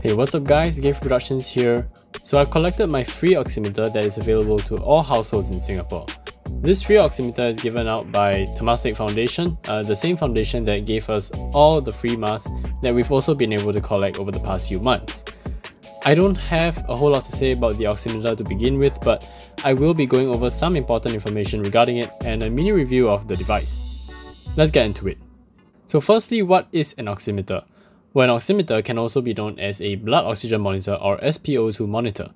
Hey, what's up guys, Gave Productions here. So I've collected my free oximeter that is available to all households in Singapore. This free oximeter is given out by Temasek Foundation, the same foundation that gave us all the free masks that we've also been able to collect over the past few months. I don't have a whole lot to say about the oximeter to begin with, but I will be going over some important information regarding it and a mini review of the device. Let's get into it. So firstly, what is an oximeter? Well, an oximeter can also be known as a blood oxygen monitor or SpO2 monitor.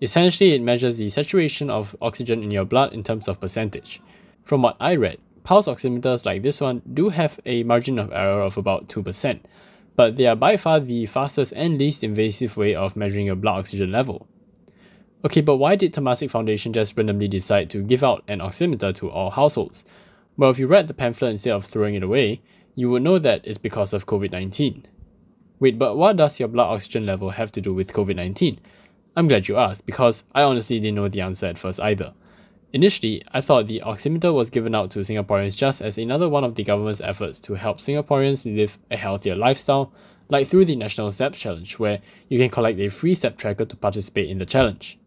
Essentially, it measures the saturation of oxygen in your blood in terms of percentage. From what I read, pulse oximeters like this one do have a margin of error of about 2%, but they are by far the fastest and least invasive way of measuring your blood oxygen level. Okay, but why did Temasek Foundation just randomly decide to give out an oximeter to all households? Well, if you read the pamphlet instead of throwing it away, you would know that it's because of COVID-19. Wait, but what does your blood oxygen level have to do with COVID-19? I'm glad you asked, because I honestly didn't know the answer at first either. Initially, I thought the oximeter was given out to Singaporeans just as another one of the government's efforts to help Singaporeans live a healthier lifestyle, like through the National Step Challenge, where you can collect a free step tracker to participate in the challenge.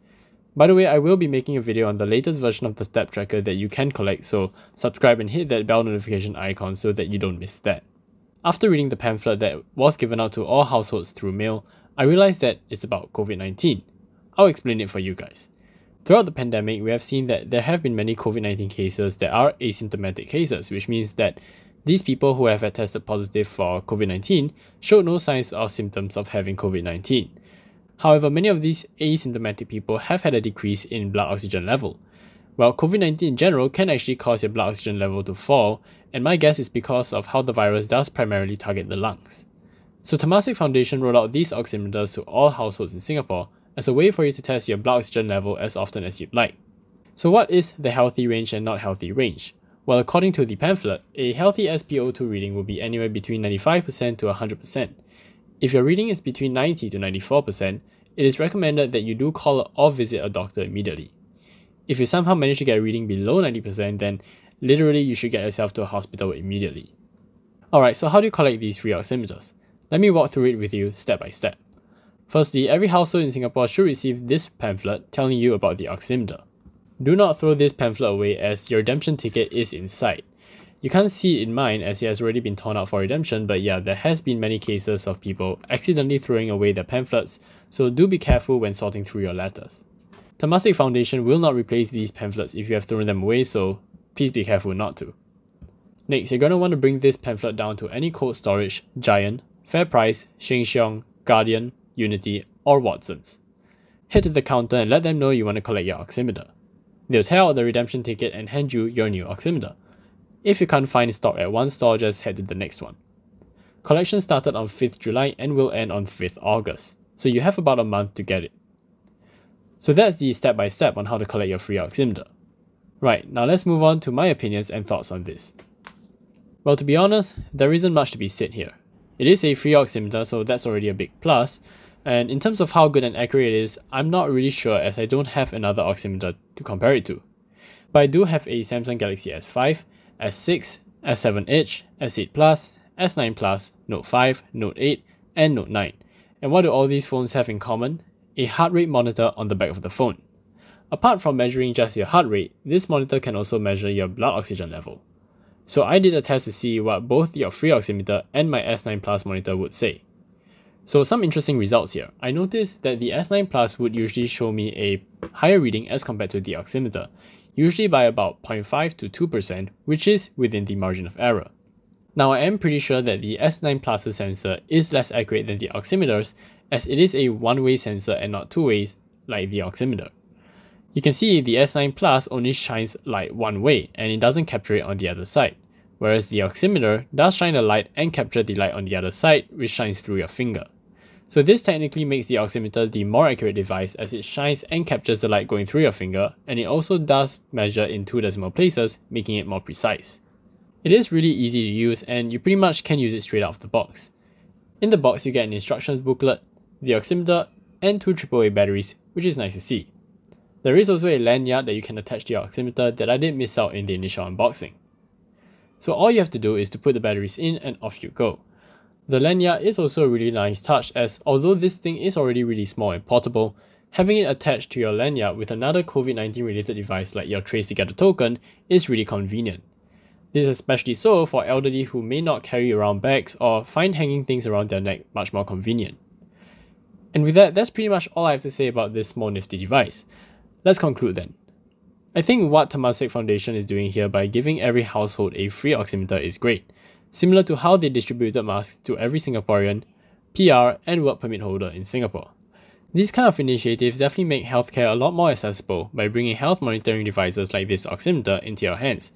By the way, I will be making a video on the latest version of the step tracker that you can collect, so subscribe and hit that bell notification icon so that you don't miss that. After reading the pamphlet that was given out to all households through mail, I realized that it's about COVID-19. I'll explain it for you guys. Throughout the pandemic, we have seen that there have been many COVID-19 cases that are asymptomatic cases, which means that these people who have had tested positive for COVID-19 showed no signs or symptoms of having COVID-19. However, many of these asymptomatic people have had a decrease in blood oxygen level. Well, COVID-19 in general can actually cause your blood oxygen level to fall, and my guess is because of how the virus does primarily target the lungs. So Temasek Foundation rolled out these oximeters to all households in Singapore as a way for you to test your blood oxygen level as often as you'd like. So what is the healthy range and not healthy range? Well, according to the pamphlet, a healthy SpO2 reading will be anywhere between 95% to 100%. If your reading is between 90 to 94%, it is recommended that you do call or visit a doctor immediately. If you somehow manage to get a reading below 90%, then literally you should get yourself to a hospital immediately. Alright, so how do you collect these free oximeters? Let me walk through it with you step by step. Firstly, every household in Singapore should receive this pamphlet telling you about the oximeter. Do not throw this pamphlet away as your redemption ticket is inside. You can't see it in mine as it has already been torn out for redemption, but yeah, there has been many cases of people accidentally throwing away their pamphlets, so do be careful when sorting through your letters. Temasek Foundation will not replace these pamphlets if you have thrown them away, so please be careful not to. Next, you're going to want to bring this pamphlet down to any cold storage, Giant, FairPrice, Sheng Siong, Guardian, Unity, or Watsons. Head to the counter and let them know you want to collect your oximeter. They'll tear out the redemption ticket and hand you your new oximeter. If you can't find stock at one store, just head to the next one. Collection started on 5th July and will end on 5th August, so you have about a month to get it. So that's the step-by-step on how to collect your free oximeter. Right, now let's move on to my opinions and thoughts on this. Well, to be honest, there isn't much to be said here. It is a free oximeter, so that's already a big plus, and in terms of how good and accurate it is, I'm not really sure as I don't have another oximeter to compare it to. But I do have a Samsung Galaxy S5, S6, S7 Edge, S8 Plus, S9 Plus, Note 5, Note 8, and Note 9. And what do all these phones have in common? A heart rate monitor on the back of the phone. Apart from measuring just your heart rate, this monitor can also measure your blood oxygen level. So I did a test to see what both your free oximeter and my S9 Plus monitor would say. So some interesting results here. I noticed that the S9 Plus would usually show me a higher reading as compared to the oximeter, usually by about 0.5 to 2%, which is within the margin of error. Now I am pretty sure that the S9 Plus's sensor is less accurate than the oximeters, as it is a one-way sensor and not two ways like the oximeter. You can see the S9 Plus only shines light one way and it doesn't capture it on the other side, whereas the oximeter does shine the light and capture the light on the other side, which shines through your finger. So this technically makes the oximeter the more accurate device as it shines and captures the light going through your finger, and it also does measure in 2 decimal places, making it more precise. It is really easy to use and you pretty much can use it straight out of the box. In the box you get an instructions booklet, the oximeter, and 2 AAA batteries, which is nice to see. There is also a lanyard that you can attach to your oximeter that I did miss out in the initial unboxing. So all you have to do is to put the batteries in and off you go. The lanyard is also a really nice touch, as although this thing is already really small and portable, having it attached to your lanyard with another COVID-19 related device like your Trace Together token is really convenient. This is especially so for elderly who may not carry around bags or find hanging things around their neck much more convenient. And with that, that's pretty much all I have to say about this small nifty device. Let's conclude then. I think what Temasek Foundation is doing here by giving every household a free oximeter is great, similar to how they distributed masks to every Singaporean, PR and work permit holder in Singapore. These kind of initiatives definitely make healthcare a lot more accessible by bringing health monitoring devices like this oximeter into your hands,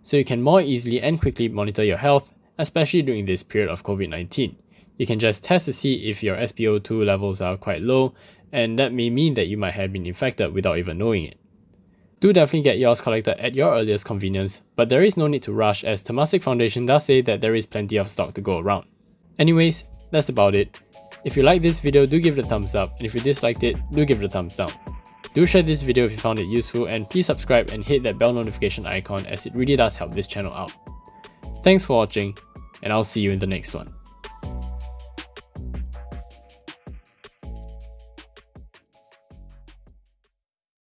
so you can more easily and quickly monitor your health, especially during this period of COVID-19. You can just test to see if your SpO2 levels are quite low, and that may mean that you might have been infected without even knowing it. Do definitely get yours collected at your earliest convenience, but there is no need to rush, as Temasek Foundation does say that there is plenty of stock to go around. Anyways, that's about it. If you liked this video, do give it a thumbs up, and if you disliked it, do give it a thumbs down. Do share this video if you found it useful, and please subscribe and hit that bell notification icon, as it really does help this channel out. Thanks for watching, and I'll see you in the next one.